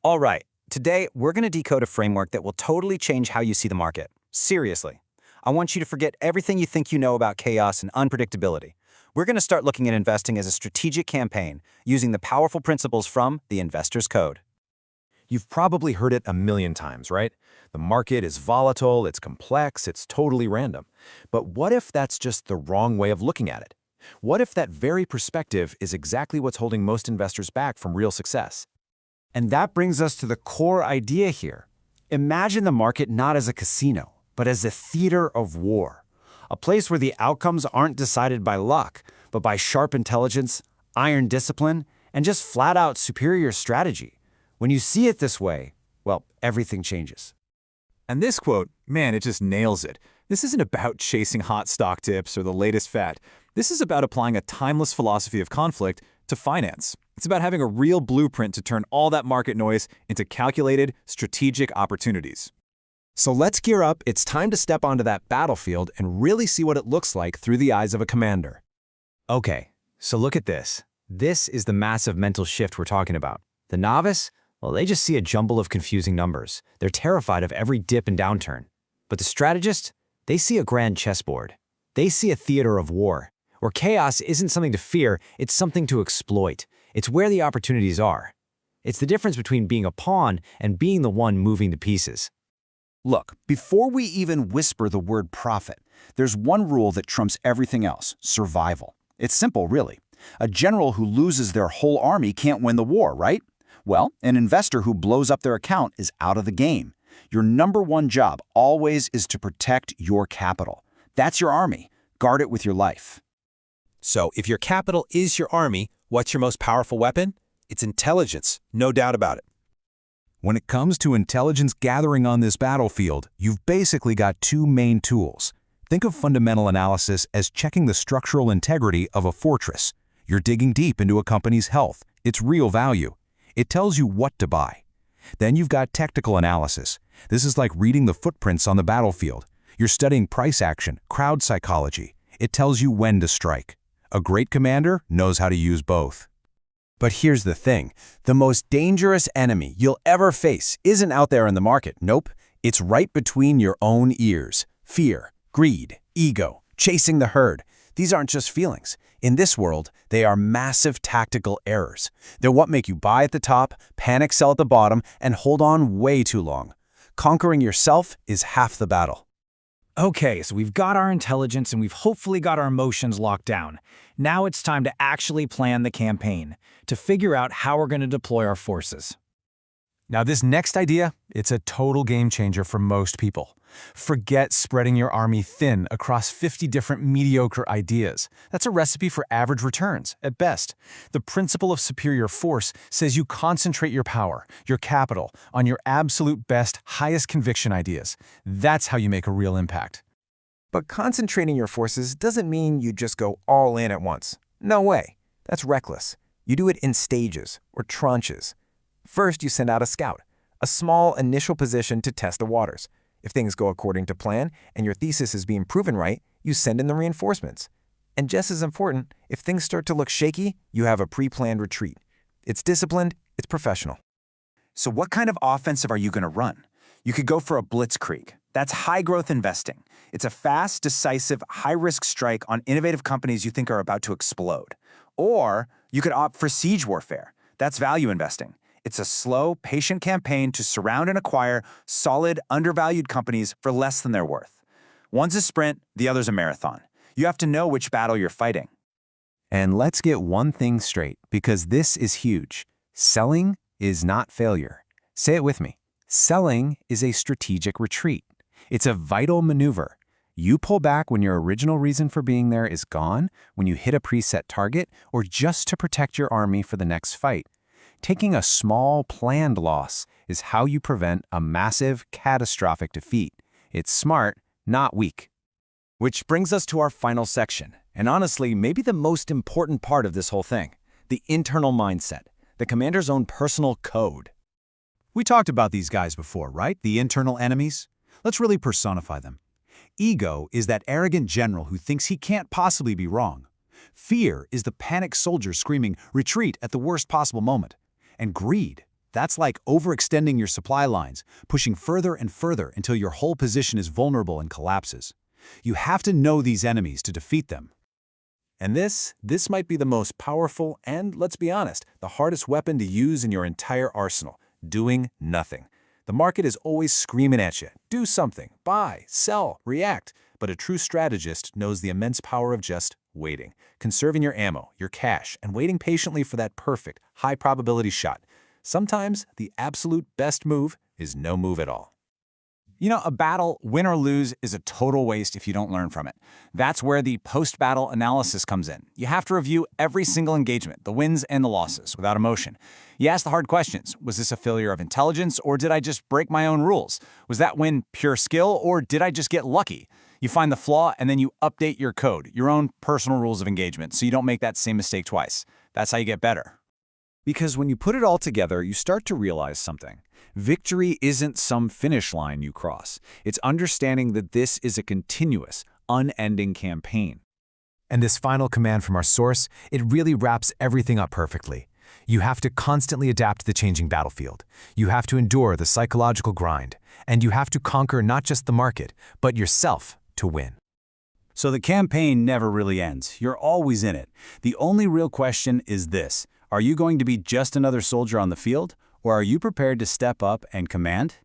All right, today we're going to decode a framework that will totally change how you see the market. Seriously. I want you to forget everything you think you know about chaos and unpredictability. We're going to start looking at investing as a strategic campaign using the powerful principles from the Investor's Code. You've probably heard it a million times, right? The market is volatile, it's complex, it's totally random. But what if that's just the wrong way of looking at it? What if that very perspective is exactly what's holding most investors back from real success? And that brings us to the core idea here. Imagine the market not as a casino, but as a theater of war. A place where the outcomes aren't decided by luck, but by sharp intelligence, iron discipline, and just flat-out superior strategy. When you see it this way, well, everything changes. And this quote, man, it just nails it. This isn't about chasing hot stock tips or the latest fad. This is about applying a timeless philosophy of conflict to finance. It's about having a real blueprint to turn all that market noise into calculated, strategic opportunities. So let's gear up. It's time to step onto that battlefield and really see what it looks like through the eyes of a commander. Okay, so look at this. This is the massive mental shift we're talking about. The novice? Well, they just see a jumble of confusing numbers. They're terrified of every dip and downturn. But the strategist? They see a grand chessboard. They see a theater of war, where chaos isn't something to fear, it's something to exploit. It's where the opportunities are. It's the difference between being a pawn and being the one moving the pieces. Look, before we even whisper the word profit, there's one rule that trumps everything else: survival. It's simple, really. A general who loses their whole army can't win the war, right? Well, an investor who blows up their account is out of the game. Your number one job always is to protect your capital. That's your army. Guard it with your life. So if your capital is your army, what's your most powerful weapon? It's intelligence, no doubt about it. When it comes to intelligence gathering on this battlefield, you've basically got two main tools. Think of fundamental analysis as checking the structural integrity of a fortress. You're digging deep into a company's health, its real value. It tells you what to buy. Then you've got technical analysis. This is like reading the footprints on the battlefield. You're studying price action, crowd psychology. It tells you when to strike. A great commander knows how to use both. But here's the thing. The most dangerous enemy you'll ever face isn't out there in the market. Nope. It's right between your own ears. Fear, greed, ego, chasing the herd. These aren't just feelings. In this world, they are massive tactical errors. They're what make you buy at the top, panic sell at the bottom, and hold on way too long. Conquering yourself is half the battle. Okay, so we've got our intelligence and we've hopefully got our emotions locked down. Now it's time to actually plan the campaign, to figure out how we're going to deploy our forces. Now this next idea, it's a total game changer for most people. Forget spreading your army thin across 50 different mediocre ideas. That's a recipe for average returns, at best. The principle of superior force says you concentrate your power, your capital, on your absolute best, highest conviction ideas. That's how you make a real impact. But concentrating your forces doesn't mean you just go all in at once. No way. That's reckless. You do it in stages or tranches. First, you send out a scout, a small initial position to test the waters. If things go according to plan and your thesis is being proven right, you send in the reinforcements. And just as important, if things start to look shaky, you have a pre-planned retreat. It's disciplined, it's professional. So what kind of offensive are you going to run? You could go for a blitzkrieg. That's high-growth investing. It's a fast, decisive, high-risk strike on innovative companies you think are about to explode. Or you could opt for siege warfare. That's value investing. It's a slow, patient campaign to surround and acquire solid, undervalued companies for less than they're worth. One's a sprint, the other's a marathon. You have to know which battle you're fighting. And let's get one thing straight, because this is huge. Selling is not failure. Say it with me. Selling is a strategic retreat. It's a vital maneuver. You pull back when your original reason for being there is gone, when you hit a preset target, or just to protect your army for the next fight. Taking a small, planned loss is how you prevent a massive, catastrophic defeat. It's smart, not weak. Which brings us to our final section, and honestly, maybe the most important part of this whole thing, the internal mindset, the commander's own personal code. We talked about these guys before, right? The internal enemies. Let's really personify them. Ego is that arrogant general who thinks he can't possibly be wrong. Fear is the panicked soldier screaming, "Retreat," at the worst possible moment. And greed, That's like overextending your supply lines, pushing further and further until your whole position is vulnerable and collapses. You have to know these enemies to defeat them. And this might be the most powerful and, let's be honest, the hardest weapon to use in your entire arsenal: doing nothing. The market is always screaming at you. Do something. Buy, sell, react. But a true strategist knows the immense power of just waiting, conserving your ammo, your cash, and waiting patiently for that perfect, high-probability shot. Sometimes the absolute best move is no move at all. You know, a battle, win or lose, is a total waste if you don't learn from it. That's where the post-battle analysis comes in. You have to review every single engagement, the wins and the losses, without emotion. You ask the hard questions. Was this a failure of intelligence, or did I just break my own rules? Was that win pure skill, or did I just get lucky? You find the flaw, and then you update your code, your own personal rules of engagement, so you don't make that same mistake twice. That's how you get better. Because when you put it all together, you start to realize something. Victory isn't some finish line you cross. It's understanding that this is a continuous, unending campaign. And this final command from our source, it really wraps everything up perfectly. You have to constantly adapt to the changing battlefield. You have to endure the psychological grind. And you have to conquer not just the market, but yourself to win. So the campaign never really ends. You're always in it. The only real question is this: are you going to be just another soldier on the field, or are you prepared to step up and command?